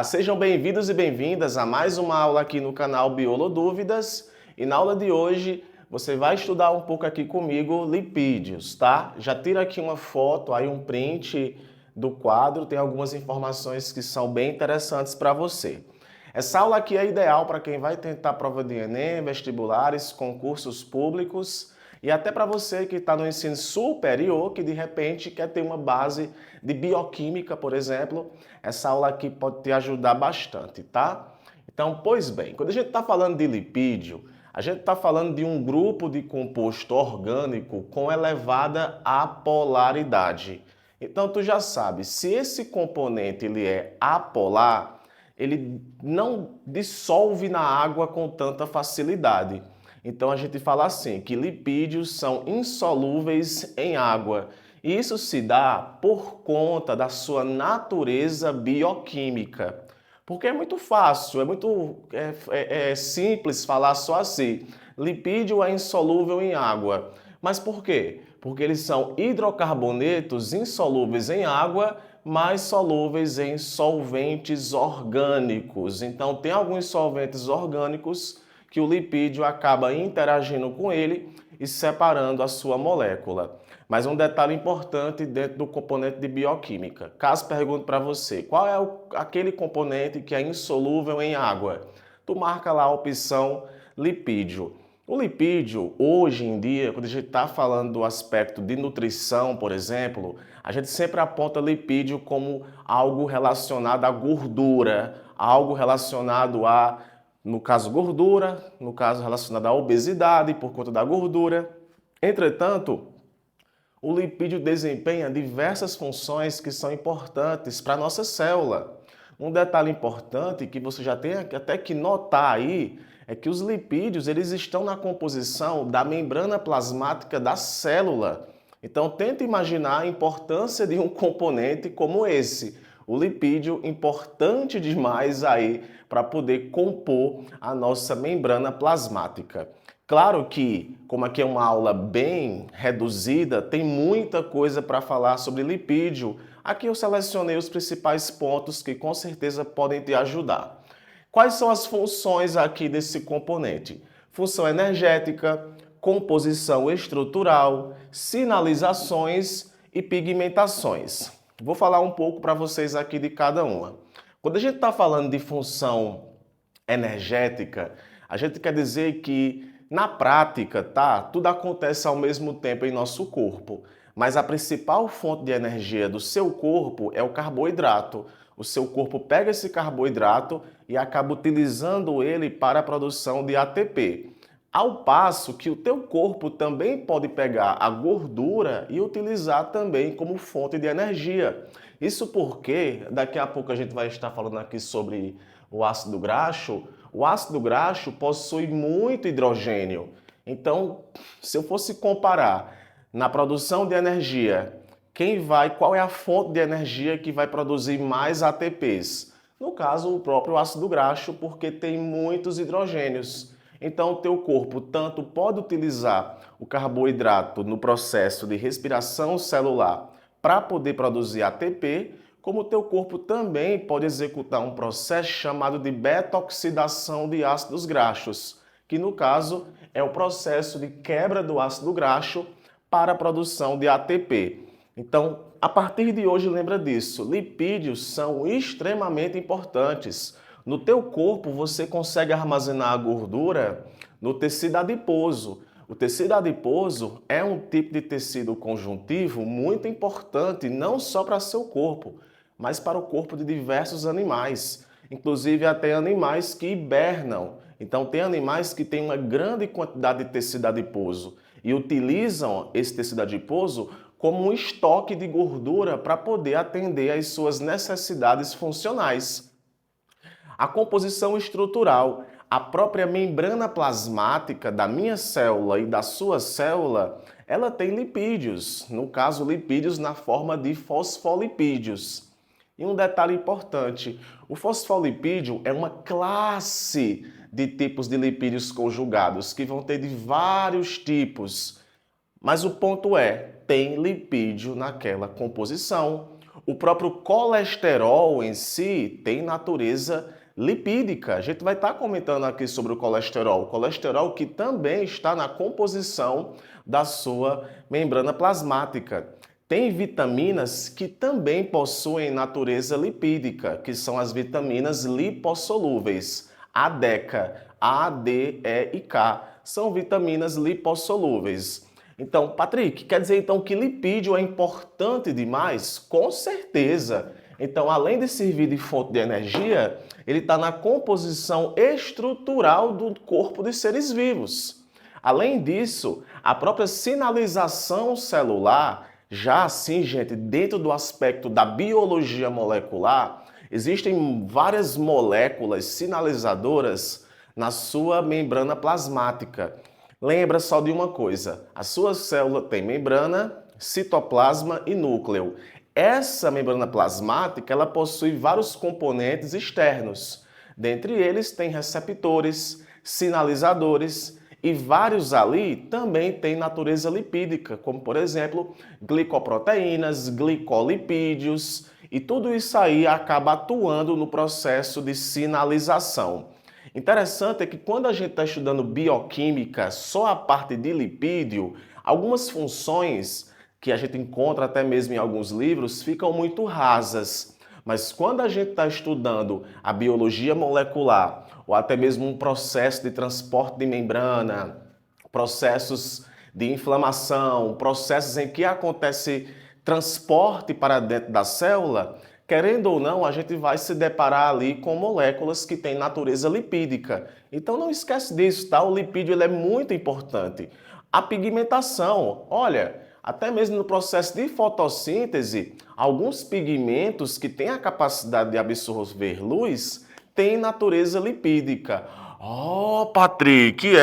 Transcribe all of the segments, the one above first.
Olá, sejam bem-vindos e bem-vindas a mais uma aula aqui no canal Biolodúvidas. E na aula de hoje você vai estudar um pouco aqui comigo lipídios, tá? Já tira aqui uma foto, aí um print do quadro, tem algumas informações que são bem interessantes para você. Essa aula aqui é ideal para quem vai tentar prova de Enem, vestibulares, concursos públicos e até para você que está no ensino superior, que de repente quer ter uma base de bioquímica, por exemplo, essa aula aqui pode te ajudar bastante, tá? Então, pois bem, quando a gente está falando de lipídio, a gente está falando de um grupo de composto orgânico com elevada apolaridade. Então, tu já sabe, se esse componente ele é apolar, ele não dissolve na água com tanta facilidade. Então a gente fala assim, que lipídios são insolúveis em água. E isso se dá por conta da sua natureza bioquímica. Porque é muito fácil, é simples falar só assim. Lipídio é insolúvel em água. Mas por quê? Porque eles são hidrocarbonetos insolúveis em água, mas solúveis em solventes orgânicos. Então tem alguns solventes orgânicos que o lipídio acaba interagindo com ele e separando a sua molécula. Mas um detalhe importante dentro do componente de bioquímica. Caso pergunte para você, qual é aquele componente que é insolúvel em água? Tu marca lá a opção lipídio. O lipídio, hoje em dia, quando a gente está falando do aspecto de nutrição, por exemplo, a gente sempre aponta lipídio como algo relacionado à gordura, algo relacionado a, no caso, gordura, no caso relacionado à obesidade por conta da gordura. Entretanto, o lipídio desempenha diversas funções que são importantes para a nossa célula. Um detalhe importante que você já tem até que notar aí é que os lipídios eles estão na composição da membrana plasmática da célula. Então tenta imaginar a importância de um componente como esse. O lipídio importante demais aí para poder compor a nossa membrana plasmática. Claro que, como aqui é uma aula bem reduzida, tem muita coisa para falar sobre lipídio. Aqui eu selecionei os principais pontos que com certeza podem te ajudar. Quais são as funções aqui desse componente? Função energética, composição estrutural, sinalizações e pigmentações. Vou falar um pouco para vocês aqui de cada uma. Quando a gente está falando de função energética, a gente quer dizer que na prática, tá? Tudo acontece ao mesmo tempo em nosso corpo, mas a principal fonte de energia do seu corpo é o carboidrato. O seu corpo pega esse carboidrato e acaba utilizando ele para a produção de ATP. Ao passo que o teu corpo também pode pegar a gordura e utilizar também como fonte de energia. Isso porque daqui a pouco a gente vai estar falando aqui sobre o ácido graxo. O ácido graxo possui muito hidrogênio. Então, se eu fosse comparar na produção de energia, qual é a fonte de energia que vai produzir mais ATPs? No caso, o próprio ácido graxo, porque tem muitos hidrogênios. Então, o teu corpo tanto pode utilizar o carboidrato no processo de respiração celular para poder produzir ATP, como o teu corpo também pode executar um processo chamado de beta-oxidação de ácidos graxos, que no caso é o processo de quebra do ácido graxo para a produção de ATP. Então, a partir de hoje, lembra disso, lipídios são extremamente importantes. No teu corpo, você consegue armazenar a gordura no tecido adiposo. O tecido adiposo é um tipo de tecido conjuntivo muito importante, não só para seu corpo, mas para o corpo de diversos animais. Inclusive até animais que hibernam. Então tem animais que têm uma grande quantidade de tecido adiposo e utilizam esse tecido adiposo como um estoque de gordura para poder atender às suas necessidades funcionais. A composição estrutural, a própria membrana plasmática da minha célula e da sua célula, ela tem lipídios, no caso lipídios na forma de fosfolipídios. E um detalhe importante, o fosfolipídio é uma classe de tipos de lipídios conjugados, que vão ter de vários tipos. Mas o ponto é, tem lipídio naquela composição. O próprio colesterol em si tem natureza lipídica. A gente vai estar comentando aqui sobre o colesterol que também está na composição da sua membrana plasmática. Tem vitaminas que também possuem natureza lipídica, que são as vitaminas lipossolúveis. A, DECA, A, D, E e K, são vitaminas lipossolúveis. Então, Patrick, quer dizer então que lipídio é importante demais? Com certeza. Então, além de servir de fonte de energia, ele está na composição estrutural do corpo dos seres vivos. Além disso, a própria sinalização celular, já assim, gente, dentro do aspecto da biologia molecular, existem várias moléculas sinalizadoras na sua membrana plasmática. Lembra só de uma coisa, a sua célula tem membrana, citoplasma e núcleo. Essa membrana plasmática ela possui vários componentes externos. Dentre eles tem receptores, sinalizadores e vários ali também têm natureza lipídica, como por exemplo, glicoproteínas, glicolipídios, e tudo isso aí acaba atuando no processo de sinalização. Interessante é que quando a gente está estudando bioquímica, só a parte de lipídio, algumas funções que a gente encontra até mesmo em alguns livros ficam muito rasas. Mas quando a gente está estudando a biologia molecular, ou até mesmo um processo de transporte de membrana, processos de inflamação, processos em que acontece transporte para dentro da célula, querendo ou não, a gente vai se deparar ali com moléculas que têm natureza lipídica. Então não esquece disso, tá? O lipídio ele é muito importante. A pigmentação, olha, até mesmo no processo de fotossíntese, alguns pigmentos que têm a capacidade de absorver luz têm natureza lipídica. Oh, Patrick,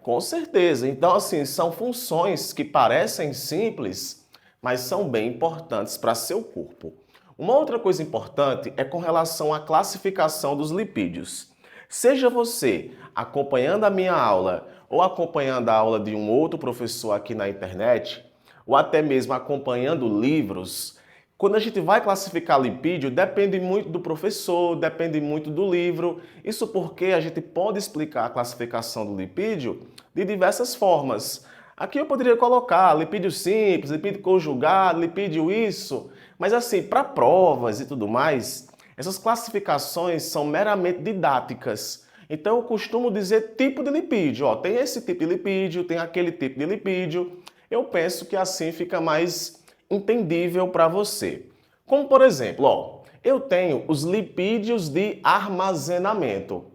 com certeza. Então, assim, são funções que parecem simples, mas são bem importantes para seu corpo. Uma outra coisa importante é com relação à classificação dos lipídios. Seja você acompanhando a minha aula ou acompanhando a aula de um outro professor aqui na internet, ou até mesmo acompanhando livros, quando a gente vai classificar lipídio, depende muito do professor, depende muito do livro. Isso porque a gente pode explicar a classificação do lipídio de diversas formas. Aqui eu poderia colocar lipídio simples, lipídio conjugado, lipídio isso, mas assim, para provas e tudo mais, essas classificações são meramente didáticas. Então eu costumo dizer tipo de lipídio, ó, tem esse tipo de lipídio, tem aquele tipo de lipídio. Eu penso que assim fica mais entendível para você. Como por exemplo, ó, eu tenho os lipídios de armazenamento.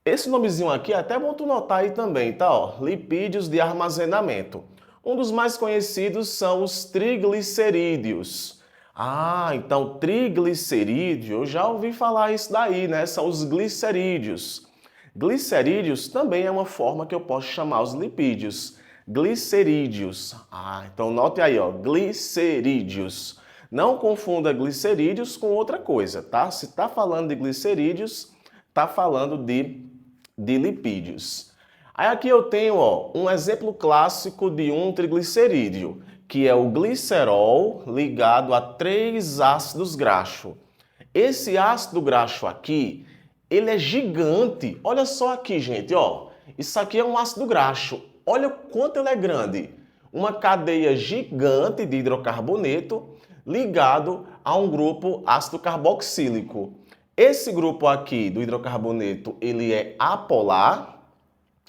Esse nomezinho aqui é até bom tu notar aí também, tá? Ó, lipídios de armazenamento. Um dos mais conhecidos são os triglicerídeos. Ah, então triglicerídeo, eu já ouvi falar isso daí, né? São os glicerídeos. Glicerídeos também é uma forma que eu posso chamar os lipídios. Glicerídeos. Ah, então note aí, ó, glicerídeos. Não confunda glicerídeos com outra coisa, tá? Se tá falando de glicerídeos, tá falando de lipídios. Aí aqui eu tenho, ó, um exemplo clássico de um triglicerídeo, que é o glicerol ligado a 3 ácidos graxo. Esse ácido graxo aqui, ele é gigante. Olha só aqui, gente, ó. Isso aqui é um ácido graxo. Olha o quanto ele é grande. Uma cadeia gigante de hidrocarboneto ligado a um grupo ácido carboxílico. Esse grupo aqui do hidrocarboneto, ele é apolar,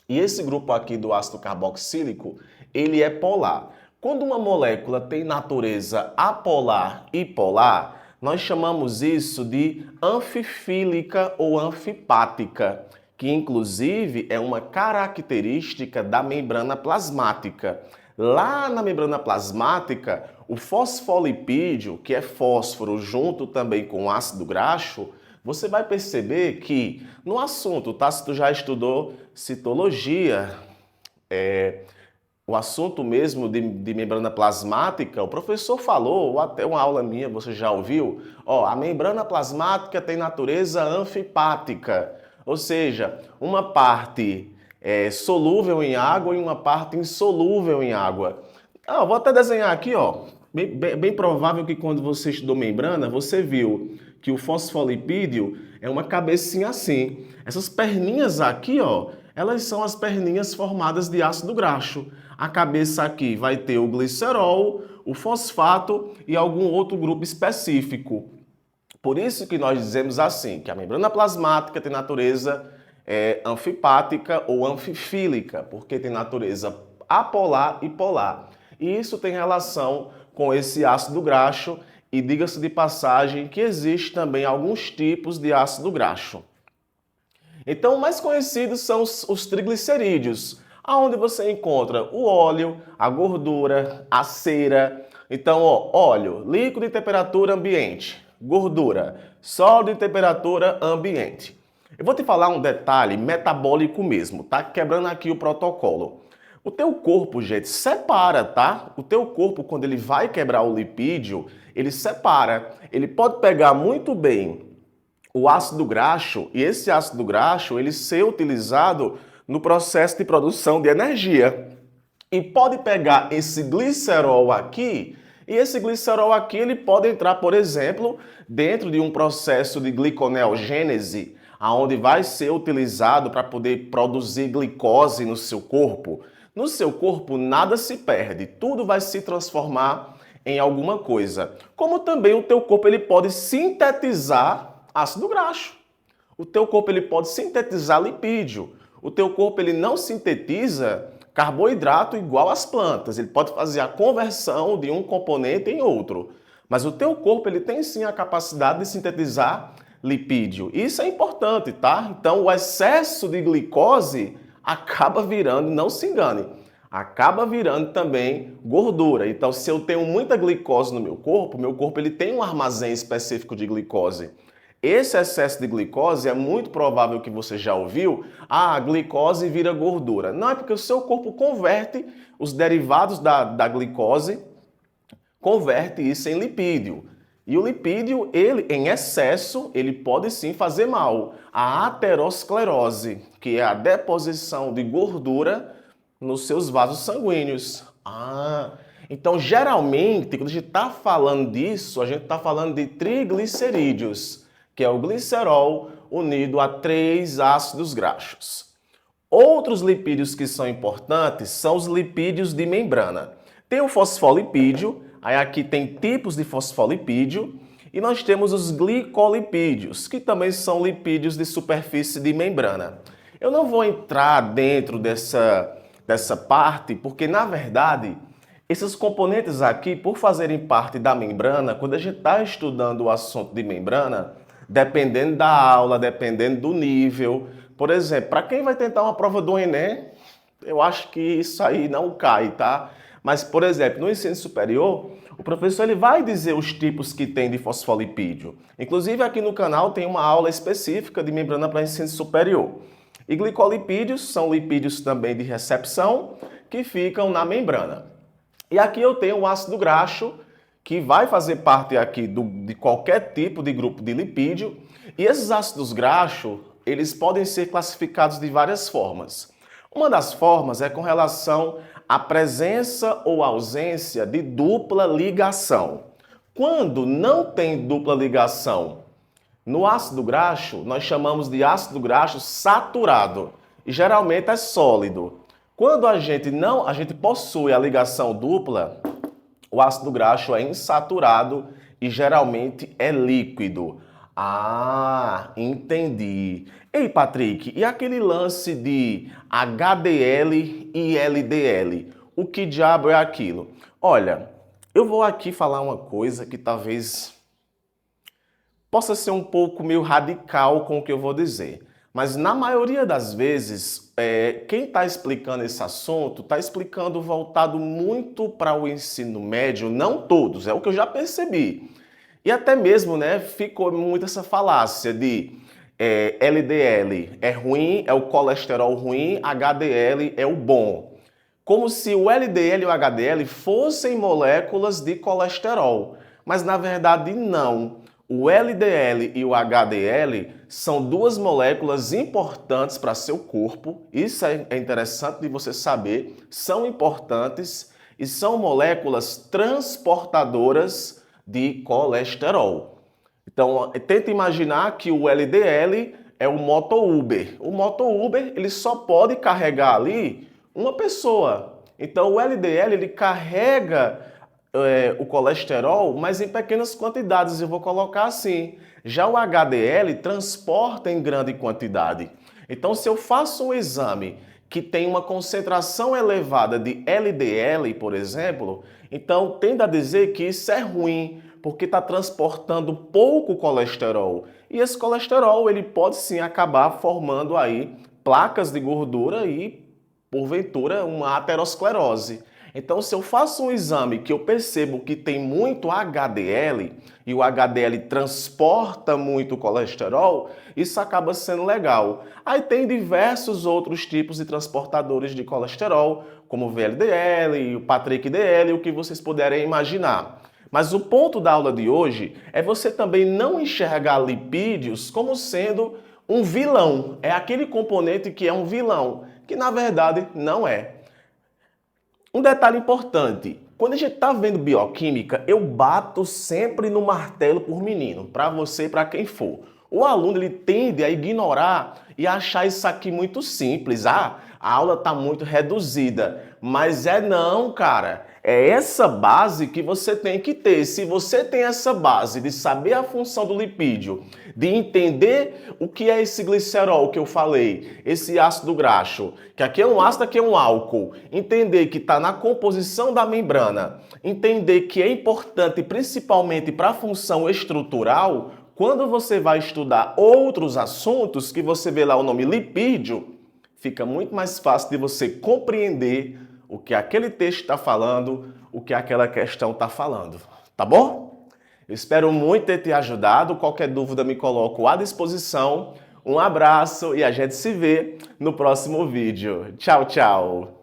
e esse grupo aqui do ácido carboxílico, ele é polar. Quando uma molécula tem natureza apolar e polar, nós chamamos isso de anfifílica ou anfipática, que inclusive é uma característica da membrana plasmática. Lá na membrana plasmática, o fosfolipídio, que é fósforo junto também com ácido graxo, você vai perceber que no assunto, tá? Se tu já estudou citologia, o assunto mesmo de membrana plasmática, o professor falou, ou até uma aula minha você já ouviu, ó, a membrana plasmática tem natureza anfipática, ou seja, uma parte solúvel em água e uma parte insolúvel em água. Ah, vou até desenhar aqui, ó. bem provável que quando você estudou membrana, você viu que o fosfolipídio é uma cabecinha assim. Essas perninhas aqui, ó, elas são as perninhas formadas de ácido graxo. A cabeça aqui vai ter o glicerol, o fosfato e algum outro grupo específico. Por isso que nós dizemos assim, que a membrana plasmática tem natureza anfipática ou anfifílica, porque tem natureza apolar e polar. E isso tem relação com esse ácido graxo e diga-se de passagem que existe também alguns tipos de ácido graxo. Então, mais conhecidos são os triglicerídeos, aonde você encontra o óleo, a gordura, a cera. Então, ó, óleo, líquido em temperatura ambiente, gordura, sólido em temperatura ambiente. Eu vou te falar um detalhe metabólico mesmo, tá? Quebrando aqui o protocolo. O teu corpo, gente, separa, tá? O teu corpo, quando ele vai quebrar o lipídio, ele separa. Ele pode pegar muito bem o ácido graxo e esse ácido graxo ele ser utilizado no processo de produção de energia. E pode pegar esse glicerol aqui e esse glicerol aqui ele pode entrar, por exemplo, dentro de um processo de gliconeogênese, aonde vai ser utilizado para poder produzir glicose no seu corpo. No seu corpo nada se perde, tudo vai se transformar em alguma coisa. Como também o teu corpo ele pode sintetizar ácido graxo. O teu corpo ele pode sintetizar lipídio. O teu corpo ele não sintetiza carboidrato igual às plantas. Ele pode fazer a conversão de um componente em outro. Mas o teu corpo ele tem sim a capacidade de sintetizar lipídio. Isso é importante, tá? Então o excesso de glicose acaba virando, não se engane, acaba virando também gordura. Então se eu tenho muita glicose no meu corpo ele tem um armazém específico de glicose. Esse excesso de glicose é muito provável que você já ouviu, a glicose vira gordura. Não, é porque o seu corpo converte os derivados da glicose, converte isso em lipídio. E o lipídio, ele em excesso, ele pode sim fazer mal. A aterosclerose, que é a deposição de gordura nos seus vasos sanguíneos. Então geralmente, quando a gente está falando disso, a gente está falando de triglicerídeos, que é o glicerol unido a 3 ácidos graxos. Outros lipídios que são importantes são os lipídios de membrana. Tem o fosfolipídio, aí aqui tem tipos de fosfolipídio, e nós temos os glicolipídios, que também são lipídios de superfície de membrana. Eu não vou entrar dentro dessa parte, porque na verdade, esses componentes aqui, por fazerem parte da membrana, quando a gente está estudando o assunto de membrana, dependendo da aula, dependendo do nível. Por exemplo, para quem vai tentar uma prova do Enem, eu acho que isso aí não cai, tá? Mas, por exemplo, no ensino superior, o professor ele vai dizer os tipos que tem de fosfolipídio. Inclusive, aqui no canal tem uma aula específica de membrana para ensino superior. E glicolipídios são lipídios também de recepção que ficam na membrana. E aqui eu tenho o ácido graxo, que vai fazer parte aqui de qualquer tipo de grupo de lipídio. E esses ácidos graxos, eles podem ser classificados de várias formas. Uma das formas é com relação à presença ou ausência de dupla ligação. Quando não tem dupla ligação no ácido graxo, nós chamamos de ácido graxo saturado e geralmente é sólido. Quando a gente possui a ligação dupla, o ácido graxo é insaturado e geralmente é líquido. Entendi. Ei, Patrick, e aquele lance de HDL e LDL? O que diabo é aquilo? Olha, eu vou aqui falar uma coisa que talvez possa ser um pouco meio radical com o que eu vou dizer. Mas na maioria das vezes, quem está explicando esse assunto está explicando voltado muito para o ensino médio, não todos, é o que eu já percebi. E até mesmo, né, ficou muito essa falácia de LDL é ruim, é o colesterol ruim, HDL é o bom. Como se o LDL e o HDL fossem moléculas de colesterol. Mas na verdade não. O LDL e o HDL são 2 moléculas importantes para seu corpo. Isso é interessante de você saber, são importantes e são moléculas transportadoras de colesterol. Então, tenta imaginar que o LDL é o moto-Uber. O moto-Uber, ele só pode carregar ali uma pessoa. Então, o LDL, ele carrega o colesterol, mas em pequenas quantidades, eu vou colocar assim. Já o HDL transporta em grande quantidade. Então, se eu faço um exame que tem uma concentração elevada de LDL, por exemplo, então tende a dizer que isso é ruim, porque está transportando pouco colesterol. E esse colesterol, ele pode sim acabar formando aí placas de gordura e, porventura, uma aterosclerose. Então, se eu faço um exame que eu percebo que tem muito HDL e o HDL transporta muito colesterol, isso acaba sendo legal. Aí tem diversos outros tipos de transportadores de colesterol, como o VLDL, o PatrickDL, o que vocês puderem imaginar. Mas o ponto da aula de hoje é você também não enxergar lipídios como sendo um vilão. É aquele componente que é um vilão, que na verdade não é. Um detalhe importante, quando a gente está vendo bioquímica, eu bato sempre no martelo por menino, para você e para quem for. O aluno ele tende a ignorar e achar isso aqui muito simples. Ah, a aula está muito reduzida. Mas não, cara. É essa base que você tem que ter. Se você tem essa base de saber a função do lipídio, de entender o que é esse glicerol que eu falei, esse ácido graxo, que aqui é um ácido, aqui é um álcool, entender que está na composição da membrana, entender que é importante principalmente para a função estrutural, quando você vai estudar outros assuntos, que você vê lá o nome lipídio, fica muito mais fácil de você compreender o que aquele texto está falando, o que aquela questão está falando. Tá bom? Eu espero muito ter te ajudado. Qualquer dúvida me coloco à disposição. Um abraço e a gente se vê no próximo vídeo. Tchau, tchau!